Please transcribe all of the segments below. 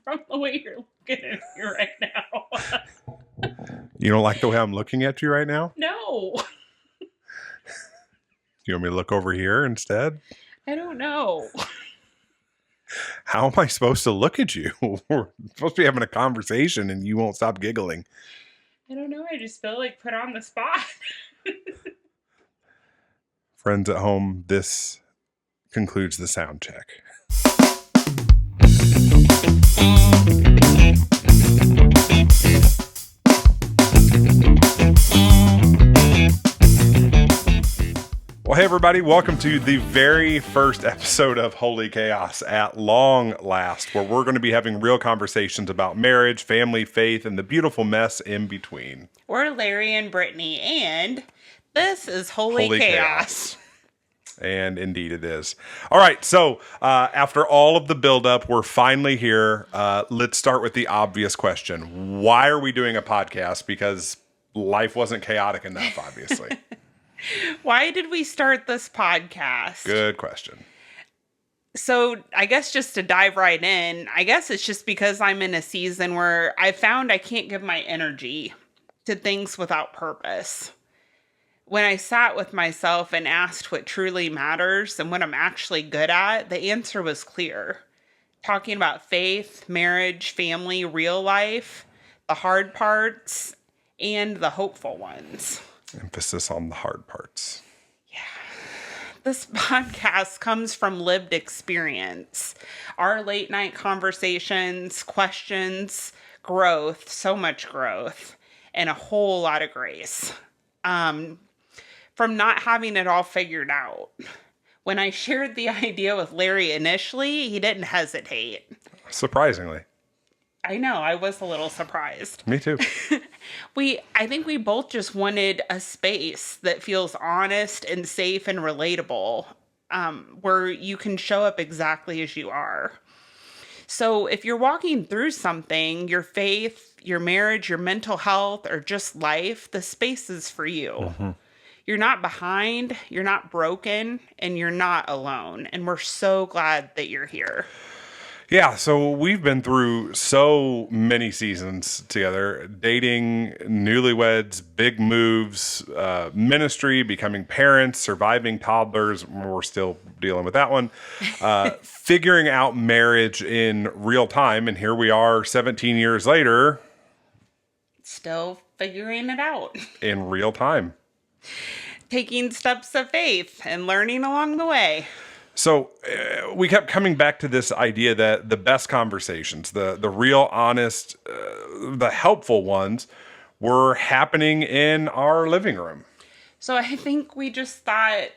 from the way you're looking at me right now. You don't like the way I'm looking at you right now? No, You want me to look over here instead? I don't know. How am I supposed to look at you? We're supposed to be having a conversation and you won't stop giggling. I don't know. I just feel like put on the spot. Friends at home, this concludes the sound check. Well, hey, everybody. Welcome to the very first episode of Holy Chaos at long last, where we're going to be having real conversations about marriage, family, faith, and the beautiful mess in between. We're Larry and Brittney, and this is Holy Chaos. And indeed it is. All right, so after all of the buildup, we're finally here. Let's start with the obvious question. Why are we doing a podcast? Because life wasn't chaotic enough, obviously. Why did we start this podcast? Good question. So I guess just to dive right in, I guess it's just because I'm in a season where I found I can't give my energy to things without purpose. When I sat with myself and asked what truly matters and what I'm actually good at, the answer was clear. Talking about faith, marriage, family, real life, the hard parts, and the hopeful ones. Emphasis on the hard parts. Yeah. This podcast comes from lived experience. Our late night conversations, questions, growth, so much growth, and a whole lot of grace. From not having it all figured out. When I shared the idea with Larry initially, he didn't hesitate. Surprisingly. I know, I was a little surprised. Me too. I think we both just wanted a space that feels honest and safe and relatable, where you can show up exactly as you are. So if you're walking through something, your faith, your marriage, your mental health, or just life, the space is for you. Mm-hmm. You're not behind, you're not broken, and you're not alone. And we're so glad that you're here. Yeah, so we've been through so many seasons together, dating, newlyweds, big moves, ministry, becoming parents, surviving toddlers. We're still dealing with that one. Figuring out marriage in real time. And here we are 17 years later. Still figuring it out. In real time. Taking steps of faith and learning along the way. So we kept coming back to this idea that the best conversations, the real honest, the helpful ones were happening in our living room. So I think we just thought,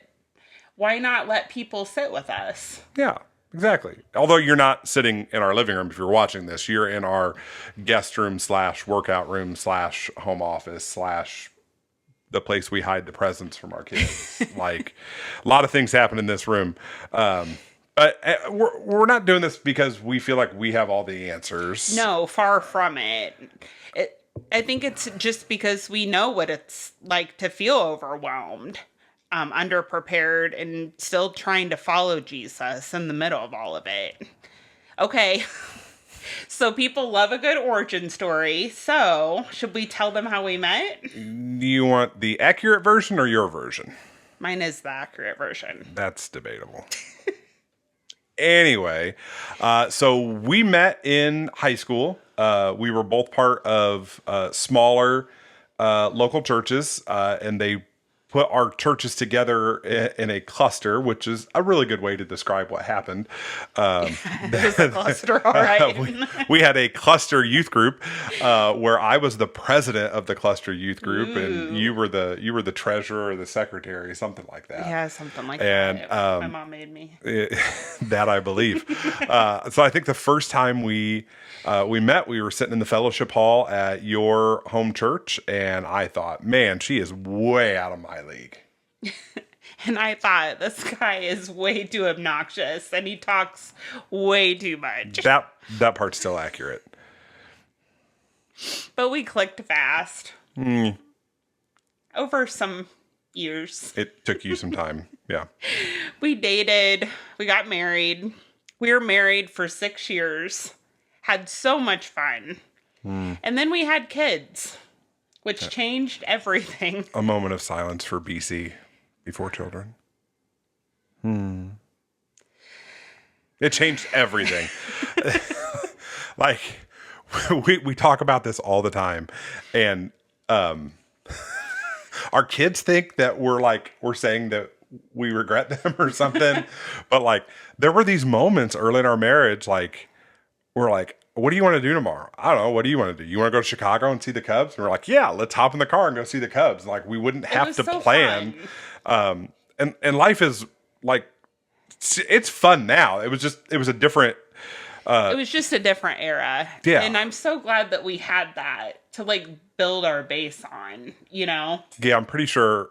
why not let people sit with us? Yeah, exactly. Although you're not sitting in our living room if you're watching this. You're in our guest room / workout room / home office / the place we hide the presents from our kids. Like, a lot of things happen in this room. But we're not doing this because we feel like we have all the answers. No, far from it. I think it's just because we know what it's like to feel overwhelmed, underprepared, and still trying to follow Jesus in the middle of all of it. Okay. So people love a good origin story. So should we tell them how we met? Do you want the accurate version or your version? Mine is the accurate version. That's debatable. Anyway, so we met in high school. We were both part of smaller local churches, and they put our churches together in a cluster, which is a really good way to describe what happened. It was a cluster, all right. we had a cluster youth group where I was the president of the cluster youth group. Ooh. And you were the treasurer or the secretary, something like that. Yeah, something like that. My mom made me. That I believe. So I think the first time we met, we were sitting in the fellowship hall at your home church, and I thought, man, she is way out of my league. And I thought, this guy is way too obnoxious, and he talks way too much. That part's still accurate. But we clicked fast. Over some years. It took you some time, yeah. We dated, we got married. We were married for 6 years. had so much fun. And then we had kids, which changed everything. A moment of silence for BC, before children. It changed everything. Like, we talk about this all the time. And our kids think that we're saying that we regret them or something. But like, there were these moments early in our marriage, like, we're like, what do you want to do tomorrow? I don't know. What do you want to do? You want to go to Chicago and see the Cubs? And we're like, yeah, let's hop in the car and go see the Cubs. Like, we wouldn't have to plan. And life is like, it's fun now. It was a different. It was just a different era. Yeah. And I'm so glad that we had that to like build our base on, you know? Yeah, I'm pretty sure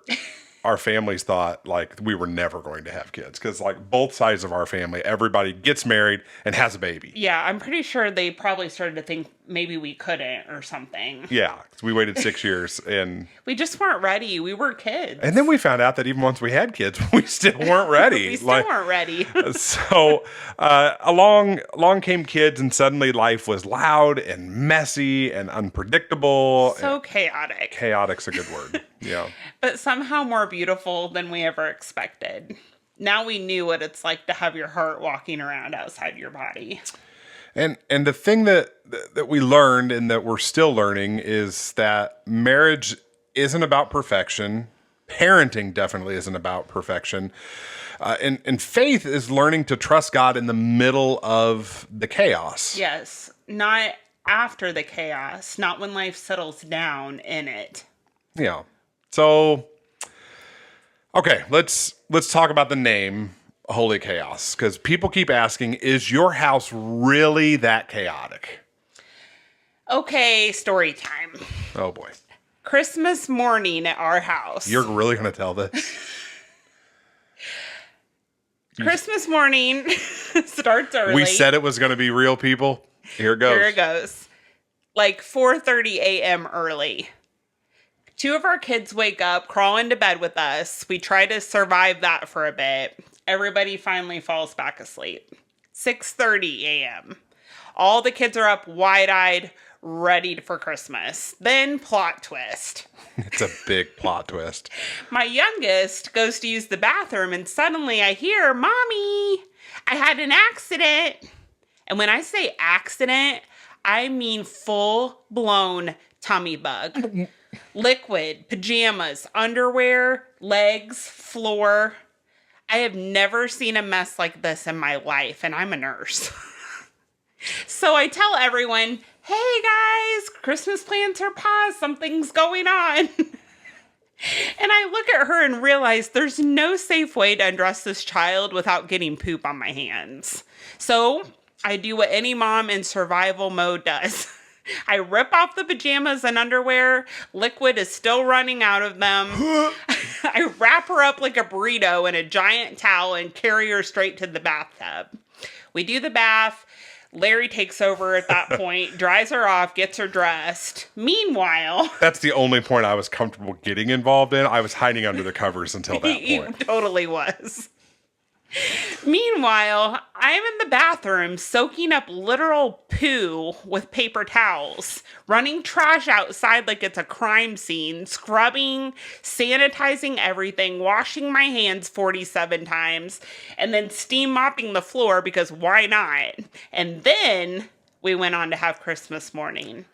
our families thought like we were never going to have kids because like both sides of our family, everybody gets married and has a baby. Yeah, I'm pretty sure they probably started to think maybe we couldn't or something. Yeah, because we waited 6 years and we just weren't ready. We were kids. And then we found out that even once we had kids, we still weren't ready. We still weren't ready. So along came kids and suddenly life was loud and messy and unpredictable. So chaotic. Chaotic's a good word. Yeah. But somehow more beautiful than we ever expected. Now we knew what it's like to have your heart walking around outside your body. And the thing that we learned and that we're still learning is that marriage isn't about perfection. Parenting definitely isn't about perfection. And faith is learning to trust God in the middle of the chaos. Yes. Not after the chaos. Not when life settles down in it. Yeah. So, okay, let's talk about the name Holy Chaos, because people keep asking, is your house really that chaotic? Okay, story time. Oh boy. Christmas morning at our house. You're really going to tell this? Christmas morning starts early. We said it was going to be real, people. Here it goes. Here it goes. Like 4:30 a.m. early. 2 of our kids wake up, crawl into bed with us. We try to survive that for a bit. Everybody finally falls back asleep. 6:30 a.m. All the kids are up wide-eyed, ready for Christmas. Then plot twist. It's a big plot twist. My youngest goes to use the bathroom and suddenly I hear, "Mommy, I had an accident." And when I say accident, I mean full-blown tummy bug. Liquid, pajamas, underwear, legs, floor. I have never seen a mess like this in my life, and I'm a nurse. So I tell everyone, "Hey guys, Christmas plans are paused, something's going on." And I look at her and realize there's no safe way to undress this child without getting poop on my hands. So I do what any mom in survival mode does. I rip off the pajamas and underwear. Liquid is still running out of them. I wrap her up like a burrito in a giant towel and carry her straight to the bathtub. We do the bath. Larry takes over at that point, dries her off, gets her dressed. Meanwhile... That's the only point I was comfortable getting involved in. I was hiding under the covers until that point. He totally was. Meanwhile, I'm in the bathroom soaking up literal poo with paper towels, running trash outside like it's a crime scene, scrubbing, sanitizing everything, washing my hands 47 times, and then steam mopping the floor because why not? And then we went on to have Christmas morning.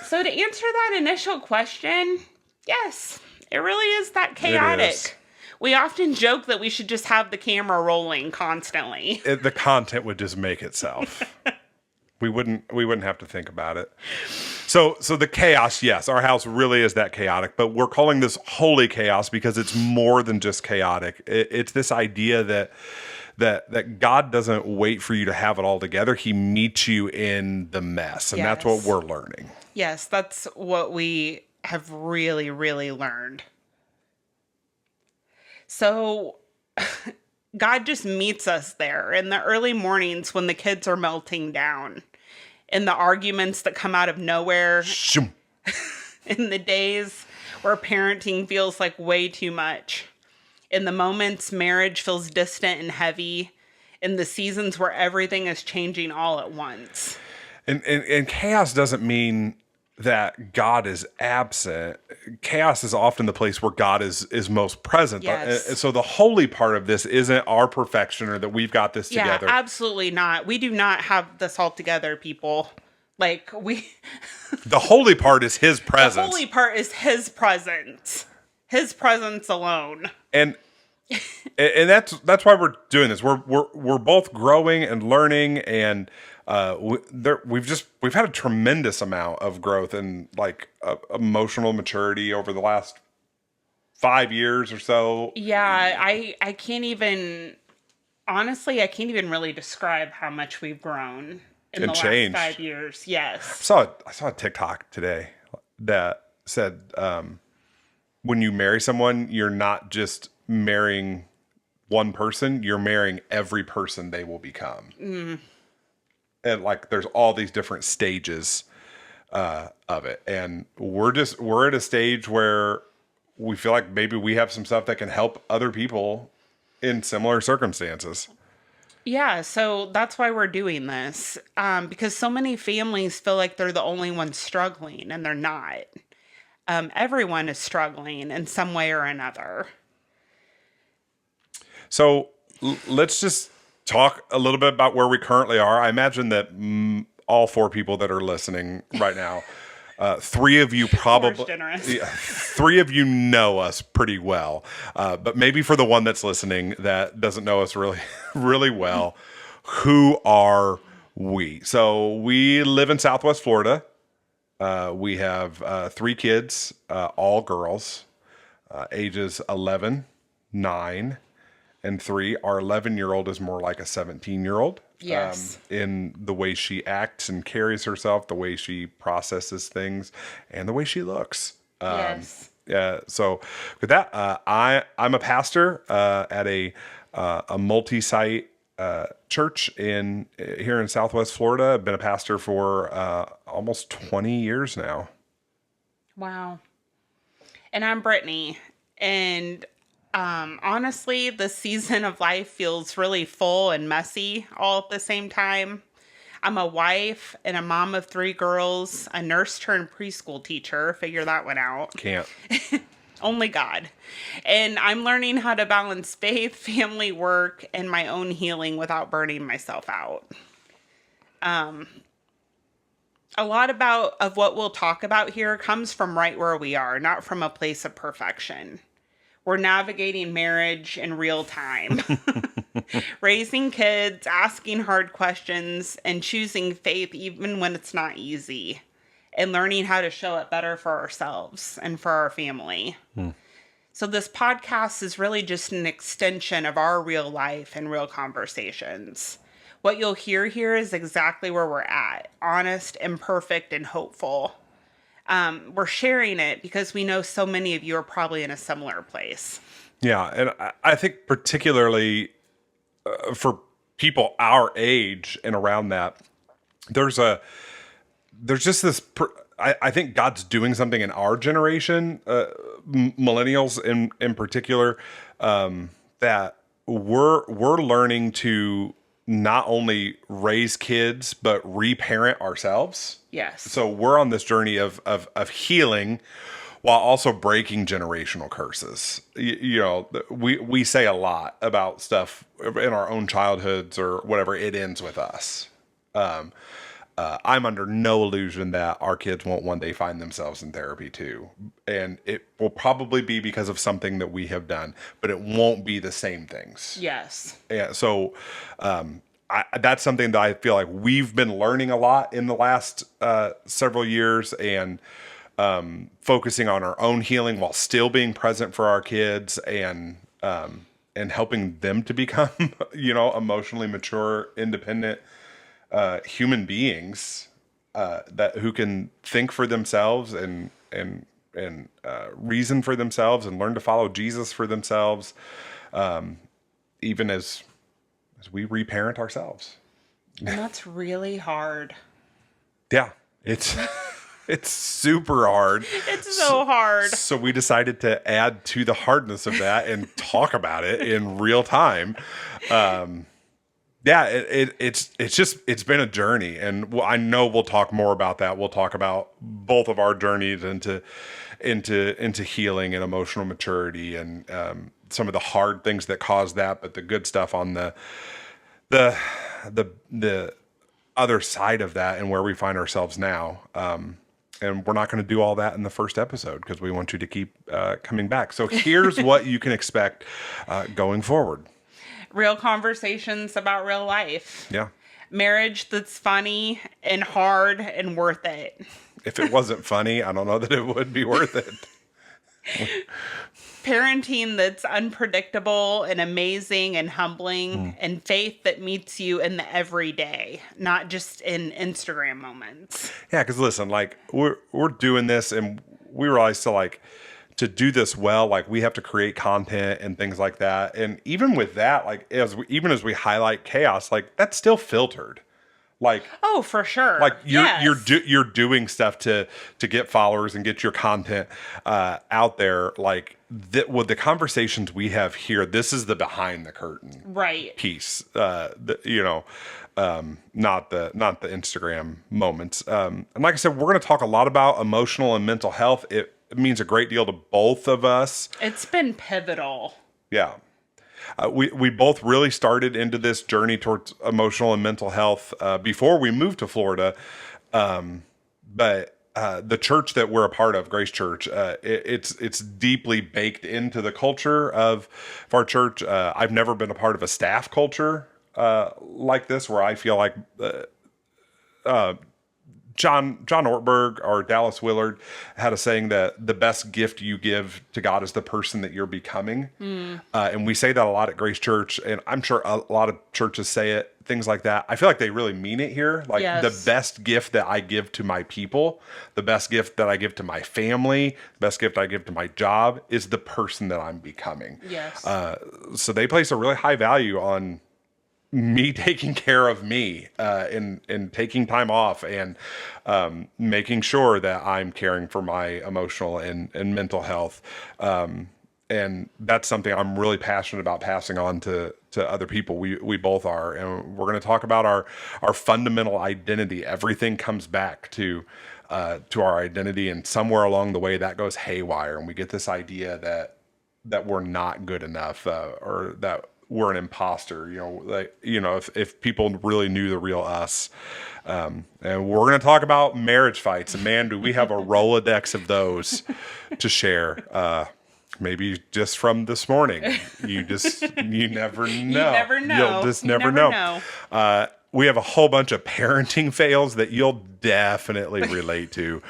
So to answer that initial question, yes, it really is that chaotic. We often joke that we should just have the camera rolling constantly. The content would just make itself. We wouldn't have to think about it. So the chaos, yes, our house really is that chaotic, but we're calling this holy chaos because it's more than just chaotic. It's this idea that God doesn't wait for you to have it all together. He meets you in the mess, and that's what we're learning. Yes, that's what we have really, really learned. So God just meets us there in the early mornings when the kids are melting down, in the arguments that come out of nowhere, in the days where parenting feels like way too much, in the moments marriage feels distant and heavy, in the seasons where everything is changing all at once. And chaos doesn't mean that God is absent. Chaos is often the place where God is most present. Yes. And so the holy part of this isn't our perfection or that we've got this Yeah, together. absolutely not. We do not have this all together, people. Like, The holy part is his the presence. holy part is his presence. His presence alone. And that's why we're doing this. We're both growing and learning, and we've had a tremendous amount of growth and like emotional maturity over the last 5 years or so. Yeah, I can't even, honestly, I can't even really describe how much we've grown in And the changed. last 5 years. Yes. I saw a TikTok today that said when you marry someone, you're not just marrying one person, you're marrying every person they will become. And like there's all these different stages of it. And we're at a stage where we feel like maybe we have some stuff that can help other people in similar circumstances. Yeah, so that's why we're doing this. Because so many families feel like they're the only ones struggling, and they're not. Everyone is struggling in some way or another. So let's just talk a little bit about where we currently are. I imagine that all 4 people that are listening right now, 3 of you probably, generous. 3 of you know us pretty well. But maybe for the one that's listening that doesn't know us really, really well, who are we? So we live in Southwest Florida. We have 3 kids, all girls, ages 11, 9, and 3. Our 11-year-old is more like a 17-year-old. Yes. In the way she acts and carries herself, the way she processes things, and the way she looks. Yes. Yeah. So with that, I'm a pastor at a multi-site church here in Southwest Florida. I've been a pastor for almost 20 years now. Wow. And I'm Brittney. And honestly, this season of life feels really full and messy all at the same time. I'm a wife and a mom of 3 girls, a nurse turned preschool teacher. Figure that one out. Can't. Only God. And I'm learning how to balance faith, family, work, and my own healing without burning myself out. A lot of what we'll talk about here comes from right where we are, not from a place of perfection. We're navigating marriage in real time, raising kids, asking hard questions, and choosing faith even when it's not easy, and learning how to show it better for ourselves and for our family. So this podcast is really just an extension of our real life and real conversations. What you'll hear here is exactly where we're at, honest, imperfect, and hopeful. We're sharing it because we know so many of you are probably in a similar place. Yeah, and I think particularly for people our age and around that, there's just this. I think God's doing something in our generation, millennials in particular, that we're learning to not only raise kids but reparent ourselves. Yes. So we're on this journey of healing while also breaking generational curses. You know, we say a lot about stuff in our own childhoods or whatever. It ends with us. I'm under no illusion that our kids won't one day find themselves in therapy too. And it will probably be because of something that we have done, but it won't be the same things. Yes. Yeah. So that's something that I feel like we've been learning a lot in the last several years, and focusing on our own healing while still being present for our kids, and helping them to become, emotionally mature, independent human beings who can think for themselves and reason for themselves and learn to follow Jesus for themselves, even as we reparent ourselves. And that's really hard. Yeah, it's super hard. It's so hard. So we decided to add to the hardness of that and talk about it in real time. Yeah, it's been a journey, and I know we'll talk more about that. We'll talk about both of our journeys into healing and emotional maturity, and some of the hard things that cause that, but the good stuff on the the other side of that, and where we find ourselves now. And we're not going to do all that in the first episode because we want you to keep coming back. So here's what you can expect going forward. Real conversations about real life. Yeah. Marriage that's funny and hard and worth it. If it wasn't funny, I don't know that it would be worth it. Parenting that's unpredictable and amazing and humbling, and faith that meets you in the everyday, not just in Instagram moments. Yeah, because listen, like we're doing this, and we realize to do this well, like we have to create content and things like that. And even with that, like even as we highlight chaos, like that's still filtered. Like, oh, for sure. Like Yes. you're doing stuff to get followers and get your content out there. Like with the conversations we have here, this is the behind the curtain right piece. Not the Instagram moments. And like I said, we're going to talk a lot about emotional and mental health. It means a great deal to both of us. It's been pivotal. Yeah. We both really started into this journey towards emotional and mental health before we moved to Florida. But the church that we're a part of, Grace Church, it's deeply baked into the culture of our church. I've never been a part of a staff culture like this, where I feel like John Ortberg or Dallas Willard had a saying that the best gift you give to God is the person that you're becoming. And we say that a lot at Grace Church, and I'm sure a lot of churches say it, things like that. I feel like they really mean it here. Like Yes. the best gift that I give to my people, the best gift that I give to my family, the best gift I give to my job is the person that I'm becoming. Yes. So they place a really high value on me taking care of me and taking time off and making sure that I'm caring for my emotional and mental health. And that's something I'm really passionate about passing on to other people. We both are. And we're going to talk about our fundamental identity. Everything comes back to our identity, and somewhere along the way that goes haywire, and we get this idea that we're not good enough or that we're an imposter, if people really knew the real us. And we're going to talk about marriage fights, and man, do we have a Rolodex of those to share. Maybe just from this morning, you never know. You never know. You'll just never know. We have a whole bunch of parenting fails that you'll definitely relate to.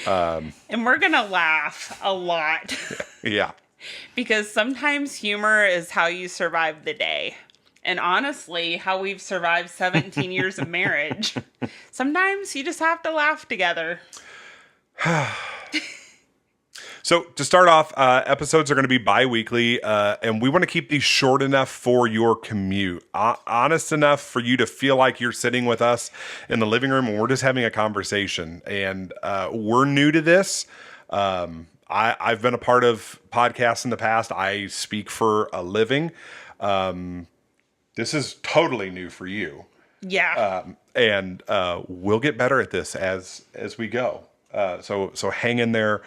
And we're going to laugh a lot. Yeah. Because sometimes humor is how you survive the day. And honestly, how we've survived 17 years of marriage. Sometimes you just have to laugh together. So to start off, episodes are going to be bi-weekly, and we want to keep these short enough for your commute, honest enough for you to feel like you're sitting with us in the living room and we're just having a conversation. And we're new to this. I've been a part of podcasts in the past. I speak for a living. This is totally new for you. Yeah. And we'll get better at this as we go. So hang in there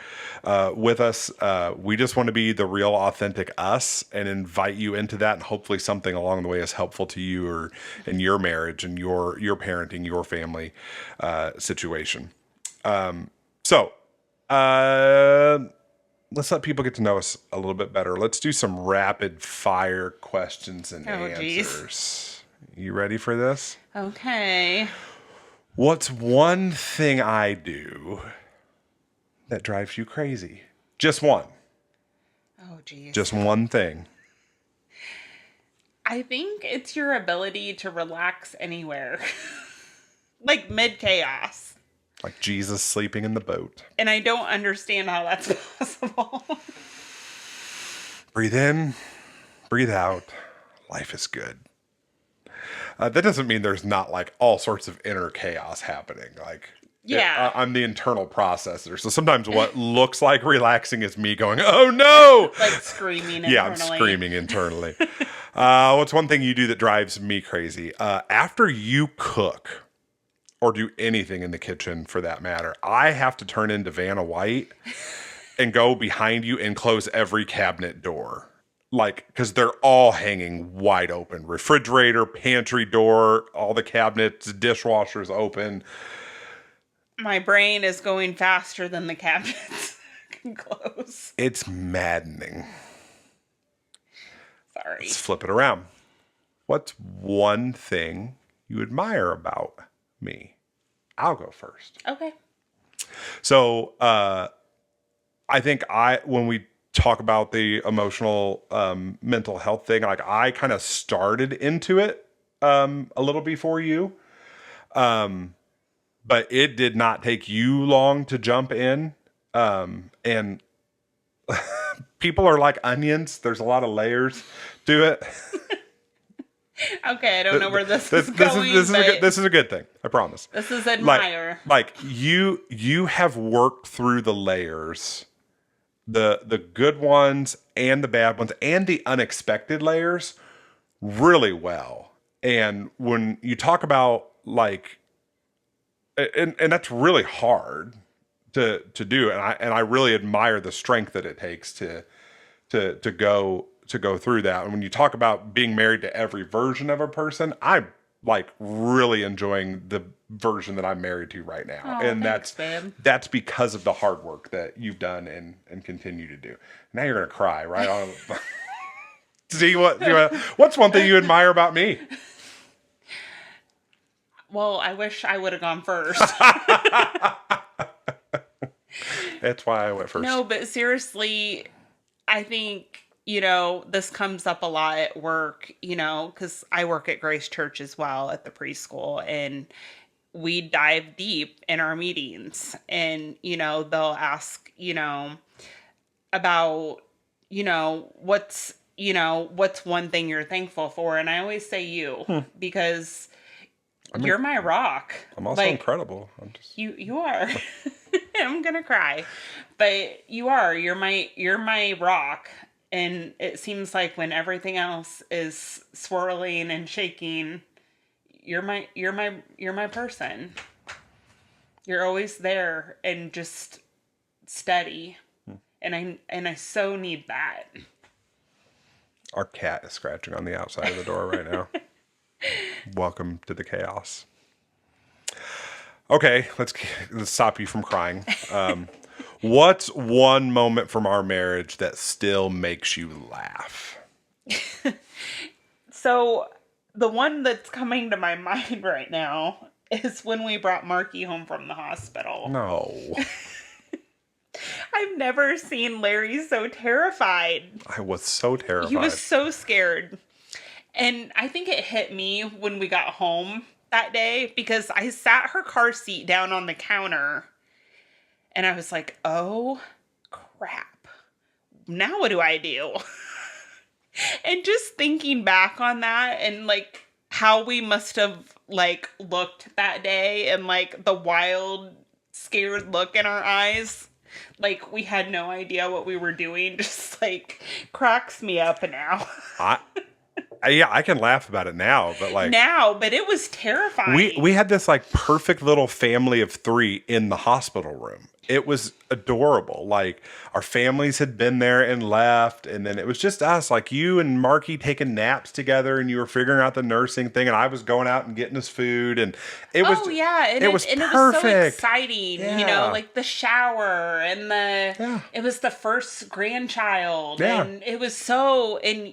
with us. We just want to be the real, authentic us and invite you into that. And hopefully something along the way is helpful to you or in your marriage and your parenting, your family situation. Let's let people get to know us a little bit better. Let's do some rapid fire questions and answers. Geez. You ready for this? Okay. What's one thing I do that drives you crazy? Just one. Oh, geez. Just one thing. I think it's your ability to relax anywhere. Like mid-chaos. Like Jesus sleeping in the boat. And I don't understand how that's possible. Breathe in, breathe out. Life is good. That doesn't mean there's not like all sorts of inner chaos happening. Like Yeah. I'm the internal processor. So sometimes what looks like relaxing is me going, oh no! Like screaming internally. Yeah, I'm screaming internally. What's one thing you do that drives me crazy? After you cook, or do anything in the kitchen for that matter, I have to turn into Vanna White and go behind you and close every cabinet door. Like, because they're all hanging wide open. Refrigerator, pantry door, all the cabinets, dishwashers open. My brain is going faster than the cabinets can close. It's maddening. Sorry. Let's flip it around. What's one thing you admire about me? I'll go first. Okay. So, I think when we talk about the emotional, mental health thing, like I kind of started into it, a little before you. But it did not take you long to jump in. And people are like onions. There's a lot of layers to it. Okay, I don't know where this is going. This is a good thing. I promise. This is admire. Like you have worked through the layers, the good ones and the bad ones and the unexpected layers really well. And when you talk about like, and that's really hard to do, and I really admire the strength that it takes to go through that. And when you talk about being married to every version of a person, I'm like really enjoying the version that I'm married to right now. Oh, and thanks, babe. that's because of the hard work that you've done and continue to do. Now you're going to cry, right? See what's one thing you admire about me? Well, I wish I would have gone first. That's why I went first. No, but seriously, I think, this comes up a lot at work, because I work at Grace Church as well at the preschool, and we dive deep in our meetings, and, they'll ask, about, what's one thing you're thankful for? And I always say you, because you're my rock. I'm also incredible. You are. I'm gonna cry, but you're my rock. And it seems like when everything else is swirling and shaking, you're my person. You're always there and just steady. And I so need that. Our cat is scratching on the outside of the door right now. Welcome to the chaos. Okay, let's stop you from crying. What's one moment from our marriage that still makes you laugh? So the one that's coming to my mind right now is when we brought Marky home from the hospital. No. I've never seen Larry so terrified. I was so terrified. He was so scared. And I think it hit me when we got home that day because I sat her car seat down on the counter and I was like, oh crap. Now what do I do? And just thinking back on that and like how we must have like looked that day and like the wild, scared look in our eyes. Like we had no idea what we were doing. Just like cracks me up now. Yeah, I can laugh about it now, but but it was terrifying. We had this like perfect little family of 3 in the hospital room. It was adorable. Like our families had been there and left, and then it was just us, like you and Marky taking naps together, and you were figuring out the nursing thing, and I was going out and getting us food, and it was it was perfect. It was so exciting, Yeah. like the shower and it was the first grandchild, and it was so, and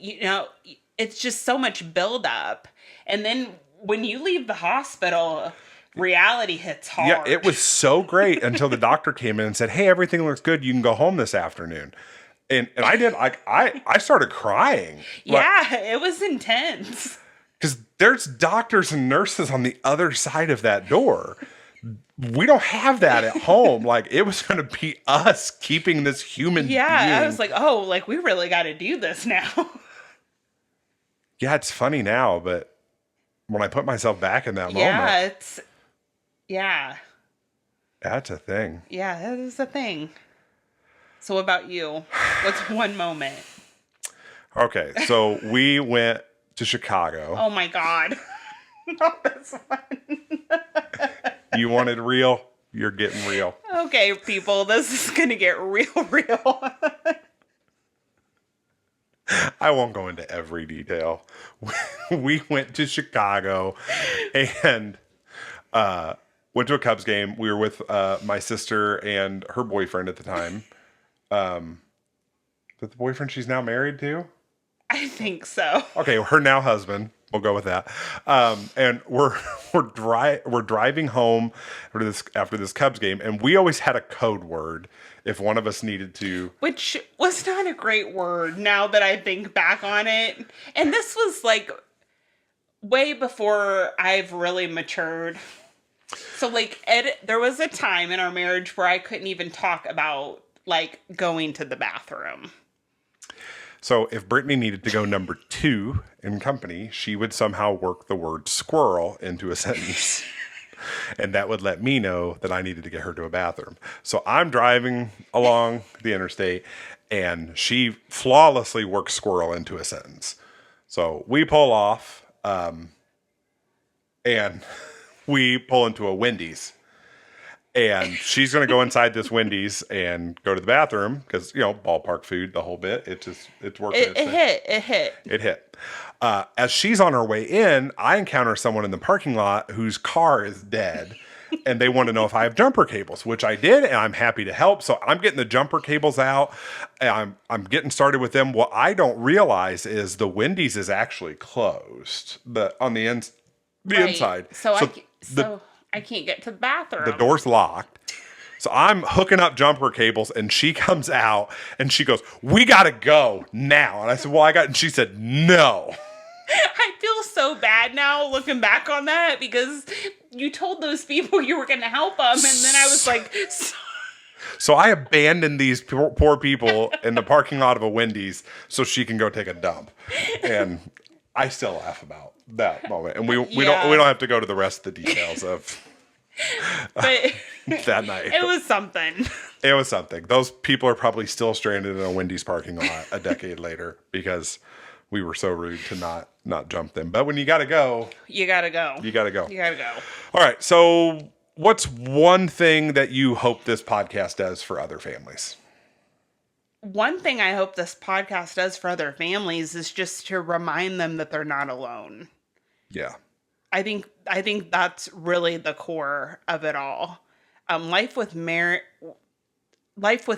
it's just so much buildup. And then when you leave the hospital, reality hits hard. Yeah, it was so great until the doctor came in and said, hey, everything looks good. You can go home this afternoon. And I did, I started crying. Yeah, it was intense. Because there's doctors and nurses on the other side of that door. We don't have that at home. Like, it was going to be us keeping this human being. I was like, oh, like, we really got to do this now. Yeah, it's funny now, but when I put myself back in that moment. Yeah. That's a thing. Yeah, that is a thing. So what about you? What's one moment? Okay, so we went to Chicago. Oh my God. Not this one. You wanted real? You're getting real. Okay, people, this is going to get real. I won't go into every detail. We went to Chicago and went to a Cubs game. We were with my sister and her boyfriend at the time. Is that the boyfriend she's now married to? I think so. Okay, her now husband. We'll go with that. And we're driving home after this Cubs game, and we always had a code word if one of us needed to. Which was not a great word now that I think back on it. And this was like way before I've really matured. So like there was a time in our marriage where I couldn't even talk about like going to the bathroom. So if Brittney needed to go number 2 in company, she would somehow work the word squirrel into a sentence. And that would let me know that I needed to get her to a bathroom. So I'm driving along the interstate, and she flawlessly works squirrel into a sentence. So we pull off, and we pull into a Wendy's. And she's going to go inside this Wendy's and go to the bathroom because, ballpark food, the whole bit. It's working. It hit. As she's on her way in, I encounter someone in the parking lot whose car is dead. And they want to know if I have jumper cables, which I did, and I'm happy to help. So I'm getting the jumper cables out. And I'm getting started with them. What I don't realize is the Wendy's is actually closed on the inside. So I can't get to the bathroom. The door's locked. So I'm hooking up jumper cables, and she comes out and she goes, "We gotta go now." And I said, and she said, "No." I feel so bad now looking back on that because you told those people you were going to help them, and then I was like, So I abandoned these poor people in the parking lot of a Wendy's so she can go take a dump. And I still laugh about that moment, and we don't have to go to the rest of the details of but that night. It was something. It was something. Those people are probably still stranded in a Wendy's parking lot a decade later because we were so rude to not jump them. But when you gotta go, you gotta go. You gotta go. You gotta go. All right. So, what's one thing that you hope this podcast does for other families? One thing I hope this podcast does for other families is just to remind them that they're not alone. Yeah. I think that's really the core of it all. Life with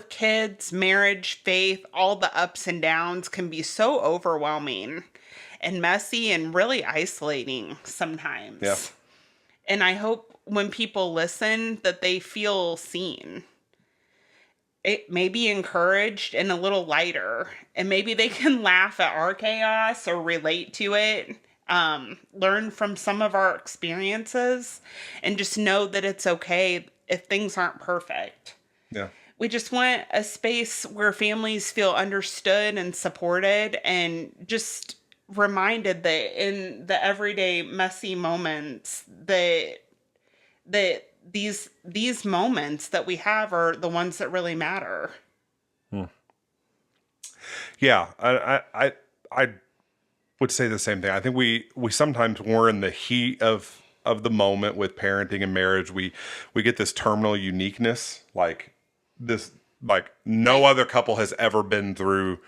kids, marriage, faith, all the ups and downs can be so overwhelming and messy and really isolating sometimes. Yeah. And I hope when people listen that they feel seen. It may be encouraged and a little lighter, and maybe they can laugh at our chaos or relate to it, learn from some of our experiences, and just know that it's okay if things aren't perfect. Yeah. We just want a space where families feel understood and supported, and just reminded that in the everyday messy moments that these moments that we have are the ones that really matter. Yeah, I would say the same thing. I think we sometimes we're in the heat of the moment with parenting and marriage. We get this terminal uniqueness, like no other couple has ever been through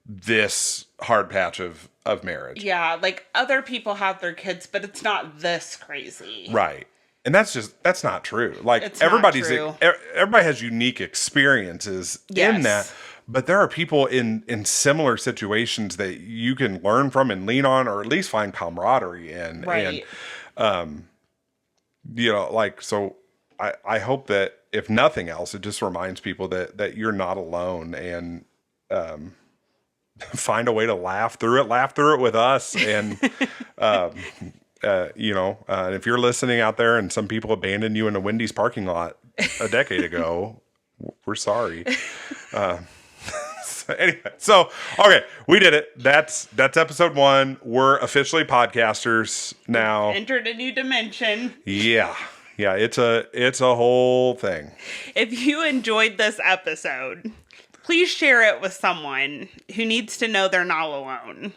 this hard patch of marriage. Yeah, like other people have their kids, but it's not this crazy. Right. And that's not true. Like it's everybody has unique experiences in that, but there are people in similar situations that you can learn from and lean on, or at least find camaraderie in. Right. And, so I hope that if nothing else, it just reminds people that you're not alone, and, find a way to laugh through it with us. And, if you're listening out there and some people abandoned you in a Wendy's parking lot a decade ago, we're sorry. Anyway, okay, we did it. That's episode 1. We're officially podcasters now. Entered a new dimension. Yeah. Yeah, it's a whole thing. If you enjoyed this episode, please share it with someone who needs to know they're not alone.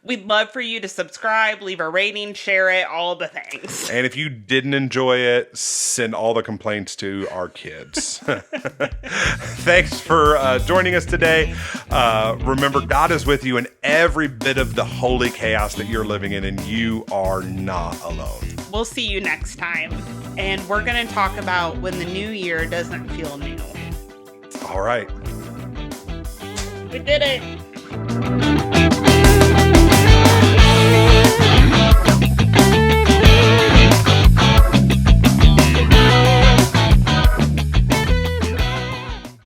We'd love for you to subscribe, leave a rating, share it, all the things. And if you didn't enjoy it, send all the complaints to our kids. Thanks for joining us today. Remember, God is with you in every bit of the holy chaos that you're living in, and you are not alone. We'll see you next time. And we're going to talk about when the new year doesn't feel new. All right. We did it.